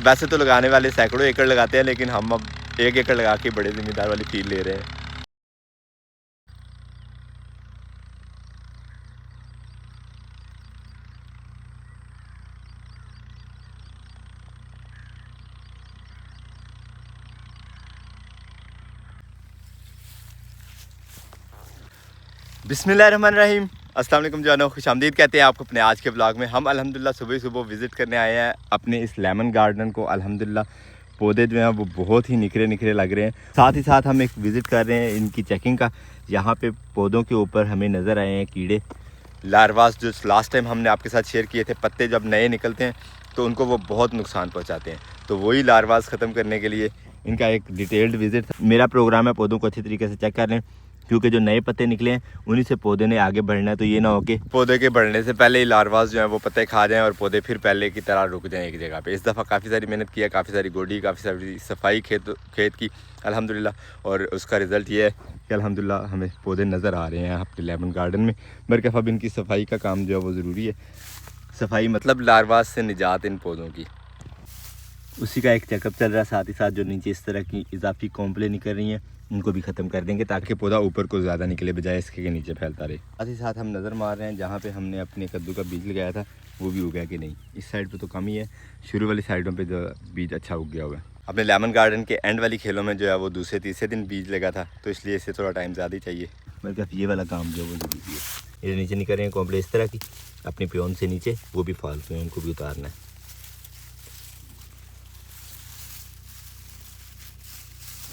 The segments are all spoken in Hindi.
वैसे तो लगाने वाले सैकड़ों एकड़ लगाते हैं, लेकिन हम अब 1 एकड़ लगा के बड़े ज़मींदार वाली फील ले रहे हैं। बिस्मिल्लाहिर्रहमानिर्रहीम, अस्सलाम वालेकुम जानो, खुशामदीद कहते हैं आपको अपने आज के ब्लॉग में। हम अल्हम्दुलिल्लाह सुबह सुबह विज़िट करने आए हैं अपने इस लेमन गार्डन को। अल्हम्दुलिल्लाह पौधे जो हैं वो बहुत ही निखरे निखरे लग रहे हैं। साथ ही साथ हम एक विज़िट कर रहे हैं इनकी चेकिंग का। यहाँ पे पौधों के ऊपर हमें नज़र आए हैं कीड़े, लार्वास, जो लास्ट टाइम हमने आपके साथ शेयर किए थे। पत्ते जब नए निकलते हैं तो उनको वो बहुत नुकसान पहुँचाते हैं, तो वही लार्वास ख़त्म करने के लिए इनका एक डिटेल्ड विज़िट था। मेरा प्रोग्राम है पौधों को अच्छी तरीके से चेक कर लें, क्योंकि जो नए पत्ते निकले हैं उन्हीं से पौधे ने आगे बढ़ना है। तो ये ना हो कि पौधे के बढ़ने से पहले ही लार्वास जो है वो पत्ते खा जाएं और पौधे फिर पहले की तरह रुक जाएं एक जगह पे। इस दफ़ा काफ़ी सारी मेहनत की है, काफ़ी सारी गोडी, काफ़ी सारी सफाई खेत की अल्हम्दुलिल्लाह, और उसका रिज़ल्ट ये है कि अल्हम्दुलिल्लाह हमें पौधे नज़र आ रहे हैं अपने लेमन गार्डन में। बरकफ अब इनकी सफाई का काम जो है वो ज़रूरी है। सफाई मतलब लार्वास से निजात इन पौधों की, उसी का एक चेकअप चल रहा है। साथ ही साथ जो नीचे इस तरह की इजाफी कॉम्प्लें निकल रही हैं उनको भी ख़त्म कर देंगे, ताकि पौधा ऊपर को ज़्यादा निकले बजाय इसके के नीचे फैलता रहे। साथ ही साथ हम नज़र मार रहे हैं जहाँ पे हमने अपने कद्दू का बीज लगाया था वो भी उगा कि नहीं। इस साइड पे तो कम ही है, शुरू वाली साइडों पे जो बीज अच्छा उग गया हुआ है। अपने लेमन गार्डन के एंड वाली खेलों में जो है वो दूसरे तीसरे दिन बीज लगा था, तो इसलिए इसे थोड़ा टाइम ज़्यादा ही चाहिए। बल्कि ये वाला काम जो है वो ज़रूरी है। ये नीचे निकल रहे हैं कॉम्प्लें इस तरह की अपनी प्योन से नीचे, वो भी फालतू हैं, उनको भी उतारना है।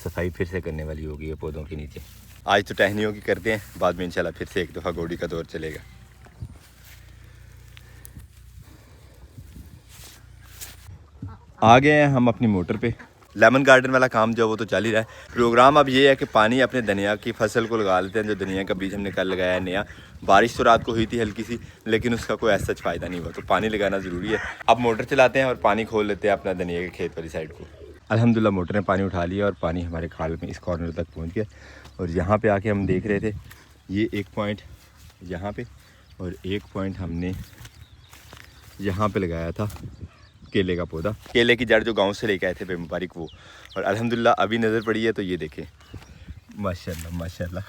सफाई फिर से करने वाली होगी ये पौधों के नीचे। आज तो टहनियों की करते हैं, बाद में इंशाल्लाह फिर से एक दफ़ा गोडी का दौर चलेगा। आ गए हैं हम अपनी मोटर पे। लेमन गार्डन वाला काम जो वो तो चल ही रहा है। प्रोग्राम अब ये है कि पानी अपने धनिया की फसल को लगा लेते हैं। जो धनिया का बीज हमने कल लगाया है नया, बारिश तो रात को हुई थी हल्की सी, लेकिन उसका कोई ऐसा फ़ायदा नहीं हुआ, तो पानी लगाना ज़रूरी है। अब मोटर चलाते हैं और पानी खोल लेते हैं अपना धनिया के खेत वाली साइड को। अल्हम्दुलिल्लाह मोटर ने पानी उठा लिया और पानी हमारे खाल में इस कॉर्नर तक पहुंच गया। और यहाँ पे आके हम देख रहे थे ये एक पॉइंट यहाँ पे और एक पॉइंट हमने यहाँ पे लगाया था केले का पौधा। केले की जड़ जो गांव से लेके आए थे मुबारक वो, और अल्हम्दुलिल्लाह अभी नज़र पड़ी है तो ये देखें, माशाल्लाह माशाल्लाह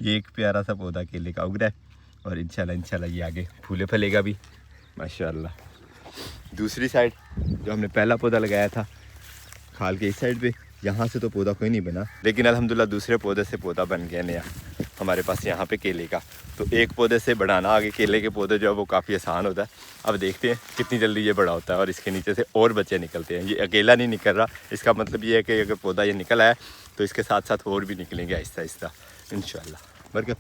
ये एक प्यारा सा पौधा केले का उग रहा है और इंशाल्लाह ये आगे फूले फलेगा भी माशाल्लाह। दूसरी साइड जो हमने पहला पौधा लगाया था खाल के इस साइड पे, यहाँ से तो पौधा कोई नहीं बना, लेकिन अल्हम्दुलिल्लाह दूसरे पौधे से पौधा बन गया नया हमारे पास यहाँ पे केले का। तो एक पौधे से बढ़ाना आगे केले के पौधे जो है वो काफ़ी आसान होता है। अब देखते हैं कितनी जल्दी ये बड़ा होता है और इसके नीचे से और बच्चे निकलते हैं। ये अकेला नहीं निकल रहा, इसका मतलब ये है कि अगर पौधा ये निकल आया तो इसके साथ साथ और भी निकलेंगे आहिस्ता आहिस्ता इंशाल्लाह। बरकत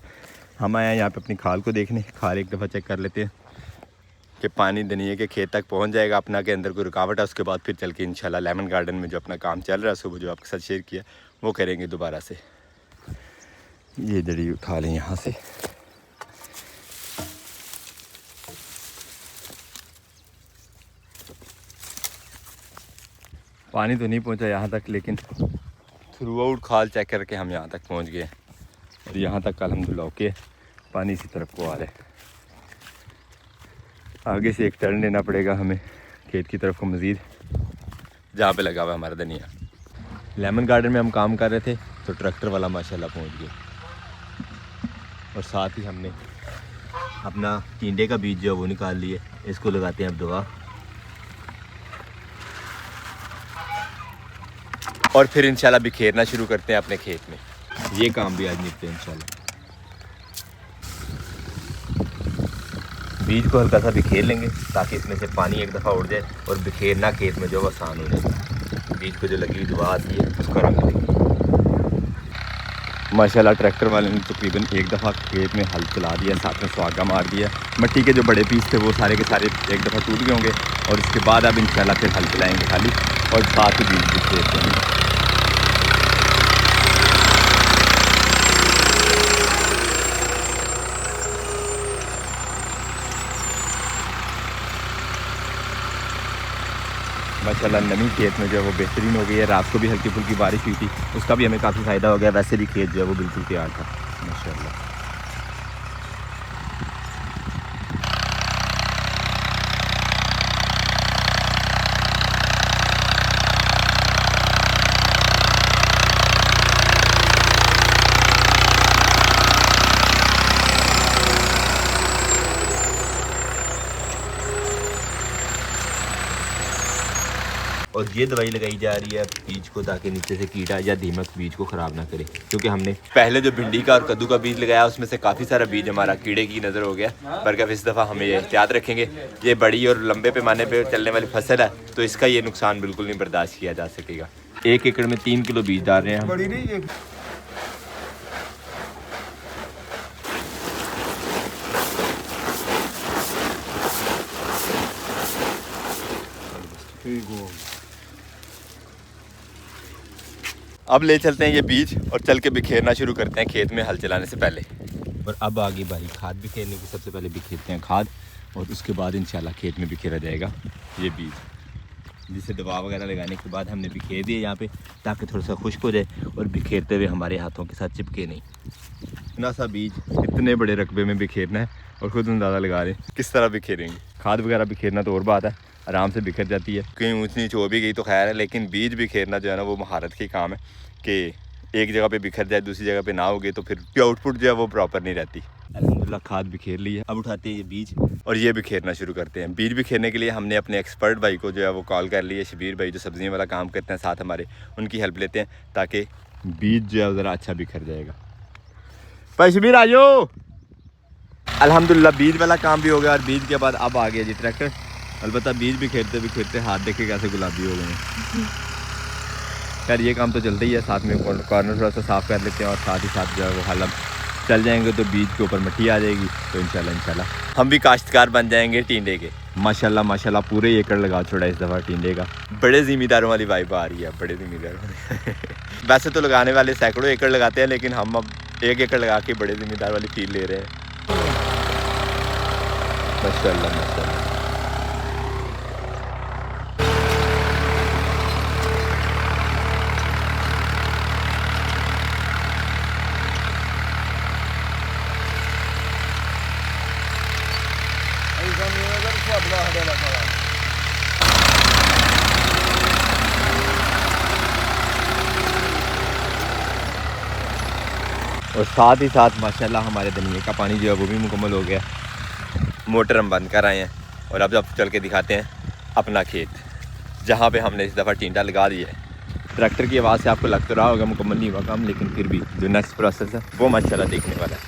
हम आए हैं यहाँ पर अपनी खाल को देखने। खाल एक दफ़ा चेक कर लेते हैं कि पानी धनिए के खेत तक पहुंच जाएगा अपना, के अंदर कोई रुकावट है, उसके बाद फिर चल के इंशाल्लाह लेमन गार्डन में जो अपना काम चल रहा है सुबह जो आपके साथ शेयर किया वो करेंगे दोबारा से। ये जड़ी उठा लें यहाँ से। पानी तो नहीं पहुंचा यहाँ तक, लेकिन थ्रू आउट खाल चेक करके हम यहाँ तक पहुँच गए और यहाँ तक अल्हम्दुलिल्लाह ओके, पानी इसी तरफ को आ रहा है। आगे से एक टर्न लेना पड़ेगा हमें खेत की तरफ को मज़ीद, जहाँ पे लगा हुआ हमारा धनिया। लेमन गार्डन में हम काम कर रहे थे तो ट्रैक्टर वाला माशाल्लाह पहुँच गया, और साथ ही हमने अपना टिंडे का बीज जो है वो निकाल लिए। इसको लगाते हैं अब दवा, और फिर इंशाल्लाह बिखेरना शुरू करते हैं अपने खेत में। ये काम भी आज निपटे इंशाल्लाह। बीज को हल्का सा बिखेर लेंगे ताकि इसमें से पानी एक दफ़ा उड़ जाए और बिखेरना खेत में जो वो आसान हो जाए। बीज को जो लगी हुई दवा आती है उसका रंग देंगे। माशाल्लाह ट्रैक्टर वाले ने तकरीबन एक दफ़ा खेत में हल चला दिया, साथ में सुहागा मार दिया। मिट्टी के जो बड़े पीस थे वो सारे के सारे एक दफ़ा टूट गए होंगे, और इसके बाद अब इंशाल्लाह फिर हल चलाएँगे खाली, और साथ ही बीज भी खेत देंगे। माशाल्लाह नमी खेत में जो है वो बेहतरीन हो गई है। रात को भी हल्की फुल्की बारिश हुई थी, उसका भी हमें काफ़ी फ़ायदा हो गया। वैसे भी खेत जो है वो बिल्कुल तैयार था माशाल्लाह। और ये दवाई लगाई जा रही है बीज को ताकि नीचे से कीड़ा या दीमक बीज को ख़राब ना करे, क्योंकि हमने पहले जो भिंडी का और कद्दू का बीज लगाया उसमें से काफ़ी सारा बीज हमारा कीड़े की नज़र हो गया। पर अब इस दफ़ा हमें ये एहतियात रखेंगे। ये बड़ी और लंबे पैमाने पर चलने वाली फसल है तो इसका ये नुकसान बिल्कुल नहीं बर्दाश्त किया जा सकेगा। 1 एकड़ में 3 किलो बीज डाल रहे हैं हम। अब ले चलते हैं ये बीज और चल के बिखेरना शुरू करते हैं खेत में हल चलाने से पहले। और अब आगे बारी खाद बिखेरने की। सबसे पहले बिखेरते हैं खाद और उसके बाद इंशाल्लाह खेत में बिखेरा जाएगा ये बीज, जिसे दवा वगैरह लगाने के बाद हमने बिखेर दिए यहाँ पे ताकि थोड़ा सा खुश्क हो जाए और बिखेरते हुए हमारे हाथों के साथ चिपके नहीं। इतना सा बीज इतने बड़े रकबे में बिखेरना है और ख़ुद अंदाज़ा लगा रहे हैं किस तरह बिखेरेंगे। खाद वगैरह बिखेरना तो और बात है, आराम से बिखर जाती है, कहीं ऊँच नीच हो भी गई तो खैर है, लेकिन बीज बिखेरना जो है ना वो महारत की काम है कि एक जगह पे बिखर जाए दूसरी जगह पे ना होगी तो फिर आउटपुट जो है वो प्रॉपर नहीं रहती। अल्हम्दुलिल्लाह खाद बिखेर ली है। अब उठाते हैं ये बीज और ये बिखेरना शुरू करते हैं। बीज बिखेरने के लिए हमने अपने एक्सपर्ट भाई को जो है वो कॉल कर लिया, शबीर भाई जो सब्जियों वाला काम करते हैं साथ हमारे, उनकी हेल्प लेते हैं ताकि बीज जो है ज़रा अच्छा बिखर जाएगा। भाई शबीर आयो। अल्हम्दुलिल्लाह बीज वाला काम भी हो गया और बीज के बाद अब आ गया जी ट्रैक्टर। अलबत्ता बीज बिखेरते हाथ देखे कैसे गुलाबी हो गए हैं। खैर ये काम तो चलता ही है, साथ में कॉर्नर थोड़ा सा साफ़ कर लेते हैं और साथ ही साथ जो है वो हल चल जाएंगे तो बीज के ऊपर मिट्टी आ जाएगी तो इंशाल्लाह हम भी काश्तकार बन जाएंगे टिंडे के। माशाल्लाह पूरे एकड़ लगा छोड़ा इस दफ़ा टिंडे का। बड़े ज़िम्मेदारों वाली वाइब आ रही है, बड़े ज़िम्मेदारों वैसे तो लगाने वाले सैकड़ों एकड़ लगाते हैं लेकिन हम अब 1 एकड़ लगा के बड़े ज़िम्मेदार वाली फील ले रहे हैं। माशाल्लाह। और साथ ही साथ माशाल्लाह हमारे धनिए का पानी जो है वो भी मुकम्मल हो गया। मोटर हम बंद कर आए हैं और अब चल के दिखाते हैं अपना खेत जहाँ पे हमने इस दफ़ा टिंडा लगा दिया है। ट्रैक्टर की आवाज़ से आपको लग तो रहा होगा मुकम्मल नहीं हुआ काम, लेकिन फिर भी जो नेक्स्ट प्रोसेस है वो माशाल्लाह देखने वाला है।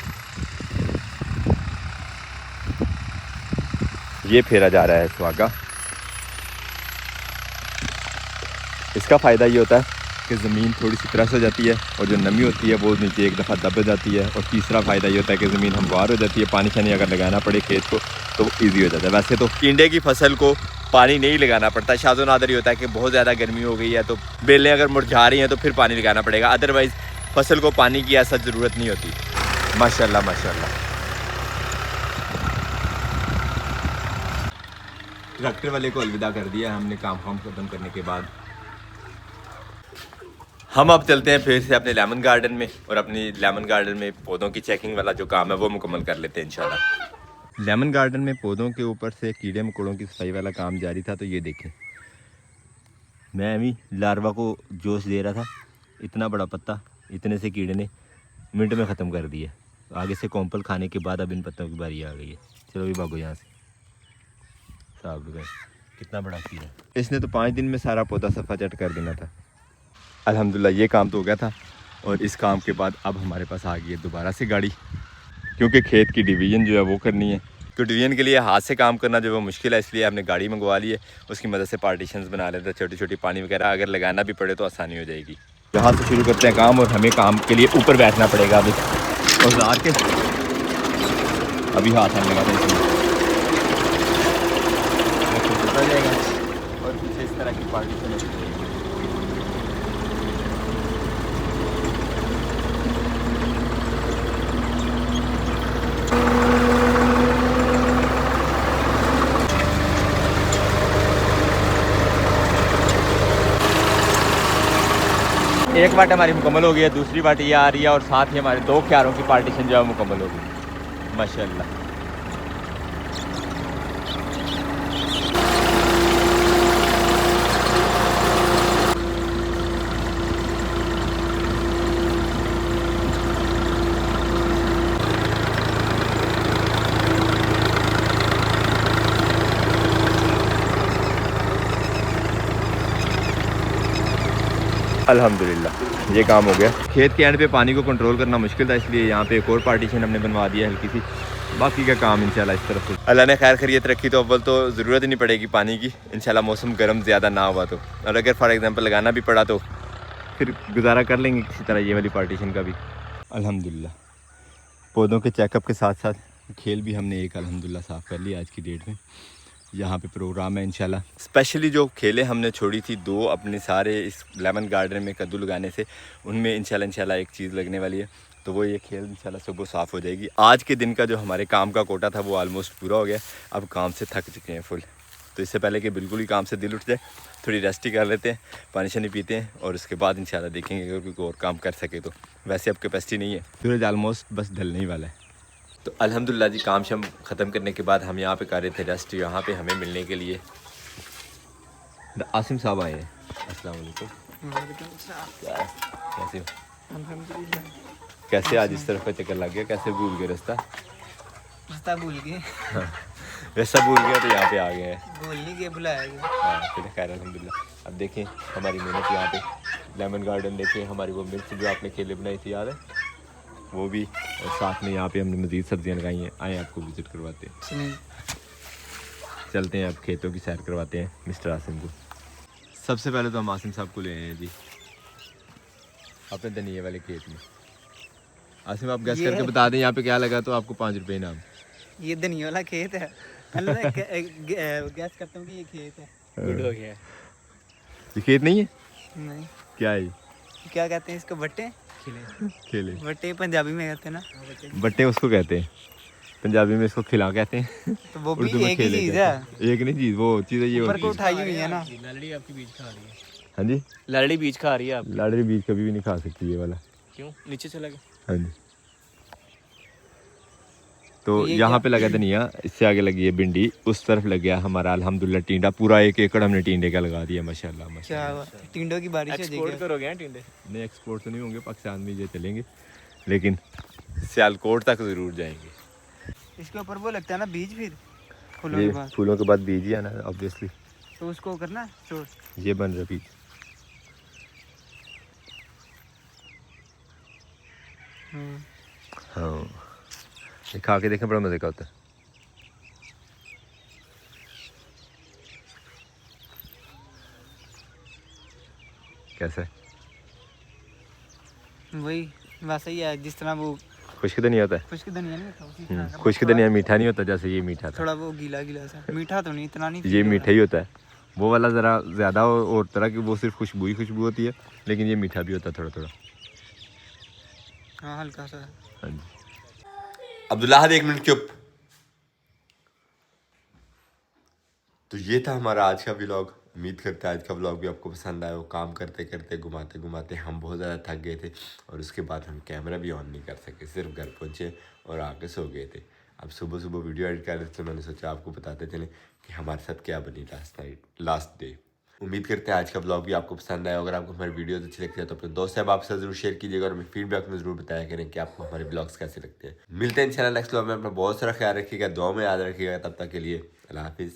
ये फेरा जा रहा है सुहागा। इसका फ़ायदा ये होता है कि ज़मीन थोड़ी सी क्रश हो जाती है और जो नमी होती है वो नीचे एक दफ़ा दब जाती है। और तीसरा फ़ायदा ये होता है कि ज़मीन हमवार हो जाती है, पानी शानी अगर लगाना पड़े खेत को तो वो ईजी हो जाता है। वैसे तो टिंडे की फसल को पानी नहीं लगाना पड़ता, शाज़ो नादर ही होता है कि बहुत ज़्यादा गर्मी हो गई है तो बेलें अगर मुरझा रही हैं तो फिर पानी लगाना पड़ेगा, अदरवाइज़ फसल को पानी की ऐसा ज़रूरत नहीं होती। माशाल्लाह माशाल्लाह। ट्रैक्टर वाले को अलविदा कर दिया हमने काम ख़त्म करने के बाद। हम अब चलते हैं फिर से अपने लेमन गार्डन में और अपनी लेमन गार्डन में पौधों की चेकिंग वाला जो काम है वो मुकम्मल कर लेते हैं इंशाल्लाह। लेमन गार्डन में पौधों के ऊपर से कीड़े मकोड़ों की सफाई वाला काम जारी था। तो ये देखें मैं अभी लार्वा को जोश दे रहा था, इतना बड़ा पत्ता इतने से कीड़े ने मिनट में ख़त्म कर दिया। आगे से कॉम्पल खाने के बाद अब इन पत्तों की बारी आ गई है। चलो भी भागो यहाँ से। साहब कितना बड़ा कीड़ा, इसने तो 5 दिन में सारा पौधा सफ़ा चट कर देना था। अल्हम्दुलिल्लाह ये काम तो हो गया था और इस काम के बाद अब हमारे पास आ गई है दोबारा से गाड़ी, क्योंकि खेत की डिवीज़न जो है वो करनी है। तो डिवीज़न के लिए हाथ से काम करना जो है वो मुश्किल है, इसलिए हमने गाड़ी मंगवा ली है। उसकी मदद से पार्टीशंस बना लेते हैं, छोटी छोटी पानी वगैरह अगर लगाना भी पड़े तो आसानी हो जाएगी। यहाँ से शुरू करते हैं काम और हमें काम के लिए ऊपर बैठना पड़ेगा अभी औजार के। अभी हाथ हम लगाते हैं जाएगा और पीछे इस तरह की पार्टीशन है। एक वाट हमारी मुकम्मल हो गई है, दूसरी वाट ये आ रही है और साथ ही हमारे 2 क्यारों की पार्टीशन जो है मुकम्मल हो गई माशाल्लाह। अल्हम्दुलिल्लाह ये काम हो गया। खेत के एंड पे पानी को कंट्रोल करना मुश्किल था, इसलिए यहाँ पे एक और पार्टीशन हमने बनवा दिया हल्की सी। बाकी का काम इंशाल्लाह इस तरफ से अल्लाह ने खैर खैरियत रखी तो अव्वल तो ज़रूरत ही नहीं पड़ेगी पानी की इंशाल्लाह, मौसम गर्म ज़्यादा ना हुआ तो। और अगर फॉर एग्जांपल लगाना भी पड़ा तो फिर गुजारा कर लेंगे किसी तरह ये वाली पार्टीशन का भी। अल्हम्दुलिल्लाह पौधों के चेकअप के साथ साथ खेल भी हमने एक अल्हम्दुलिल्लाह साफ़ कर लिया आज की डेट में। यहाँ पे प्रोग्राम है इंशाल्लाह। स्पेशली जो खेलें हमने छोड़ी थी 2 अपने सारे इस लेमन गार्डन में कद्दू लगाने से, उनमें इंशाल्लाह एक चीज़ लगने वाली है, तो वो ये खेल इंशाल्लाह सुबह साफ़ हो जाएगी। आज के दिन का जो हमारे काम का कोटा था वो ऑलमोस्ट पूरा हो गया। अब काम से थक चुके हैं फुल, तो इससे पहले कि बिल्कुल ही काम से दिल उठ जाए थोड़ी रेस्ट ही कर लेते हैं, पानी शानी पीते हैं और उसके बाद इंशाल्लाह देखेंगे अगर कोई और काम कर सके तो। वैसे अब कैपेसिटी नहीं है, सूरज ऑलमोस्ट बस ढलने ही वाला है। तो अल्हम्दुलिल्लाह जी काम शाम ख़त्म करने के बाद हम यहाँ पे कर रहे थे रेस्ट। यहाँ पे हमें मिलने के लिए आसिम साहब आए हैं। अस्सलाम वालेकुम। कैसे हो? कैसे आज इस तरफ का चक्कर लग गया? कैसे भूल गए रास्ता भूल गए? रास्ता भूल गया तो यहाँ पे आ गए हैं। भूल नहीं गए, बुलाया गया। हाँ चलिए खैर अल्हम्दुलिल्लाह। अब देखें हमारी मेहनत यहाँ पे लेमन गार्डन देखें, हमारी वो मिर्च जो आपने केले बनाई थी याद है वो भी, और साथ में यहाँ पे हमने मज़ीद सब्जियाँ लगाई हैं। आए आपको विज़िट करवाते हैं, चलते हैं अब खेतों की सैर करवाते हैं मिस्टर आसिम को। सबसे पहले तो हम आसिम साहब को ले आए हैं जी अपने धनिए वाले खेत में। आसिम आप गैस करके बता दें यहाँ पे क्या लगा तो आपको 5 रुपये इनाम। ये धनिया वाला खेत है। गैस करता हूँ कि ये खेत है। गुड हो गया। ये खेत नहीं है? नहीं। क्या है? क्या कहते हैं इसको? बट्टे? खेले। बट्टे पंजाबी में कहते हैं ना। बट्टे उसको कहते हैं, पंजाबी में इसको खिला कहते हैं। तो वो भी एक ही चीज है। एक नहीं चीज, वो चीज है ये ऊपर को उठाई हुई है ना। लालड़ी आपकी बीज खा रही है। हाँ जी लालड़ी बीज खा रही है आप। लाडली बीज कभी भी नहीं खा सकती ये वाला। क्यों? नीचे चला गया। हाँ जी। तो यहाँ पे लगा धनिया, इससे आगे लगी है भिंडी, उस तरफ लग गया हमारा अल्हम्दुलिल्लाह टिंडा। पूरा 1 एकड़ हमने टिंडे का लगा दिया माशाल्लाह माशाल्लाह। क्या टिंडों की बारिश है? एक्सपोर्ट करोगे हैं टिंडे? नहीं एक्सपोर्ट तो नहीं होंगे, पाकिस्तान में ये चलेंगे, लेकिन सियालकोट तक ज़रूर जाएंगे। इसके ऊपर वो लगता है ना बीज, फिर फूलों के बाद बीज ही आना ऑब्वियसली। तो उसको करना स्टोर। ये बन रहा बीज। हाँ ये खा के देखें, बड़ा मज़े का होता है। कैसा है? वही वैसा ही है जिस तरह वो खुश्क धनिया होता है। खुश्क धनिया नहीं होता उसी तरह का। खुश्क धनिया मीठा नहीं होता जैसे ये मीठा था। थोड़ा वो गीला गीला सा। मीठा तो नहीं, इतना नहीं। ये मीठा ही होता है, वो वाला ज़रा ज़्यादा और तरह की वो सिर्फ खुशबू ही खुशबू होती है, लेकिन ये मीठा भी होता है थोड़ा थोड़ा। हाँ हल्का सा। हाँ जी। अब्दुल्लाह 1 मिनट चुप। तो ये था हमारा आज का व्लॉग। उम्मीद करते हैं आज का व्लॉग भी आपको पसंद आया हो। काम करते करते घुमाते घुमाते हम बहुत ज़्यादा थक गए थे और उसके बाद हम कैमरा भी ऑन नहीं कर सके, सिर्फ घर पहुँचे और आके सो गए थे। अब सुबह सुबह वीडियो एडिट कर रहे थे तो मैंने सोचा आपको बताते चलें कि हमारे साथ क्या बनी लास्ट डे। उम्मीद करते हैं आज का ब्लॉग भी आपको पसंद आया। अगर आपको हमारी वीडियोस अच्छी लगती है तो अपने दोस्त साहब आपसे ज़रूर शेयर कीजिएगा और हमें फीडबैक में ज़रूर बताया करें कि आपको हमारे ब्लॉग्स कैसे लगते हैं। मिलते हैं इंशाल्लाह नेक्स्ट व्लॉग में। अपना बहुत सारा ख्याल रखिएगा, दुआ में याद रखिएगा। तब तक के लिए अल्लाह हाफिज़।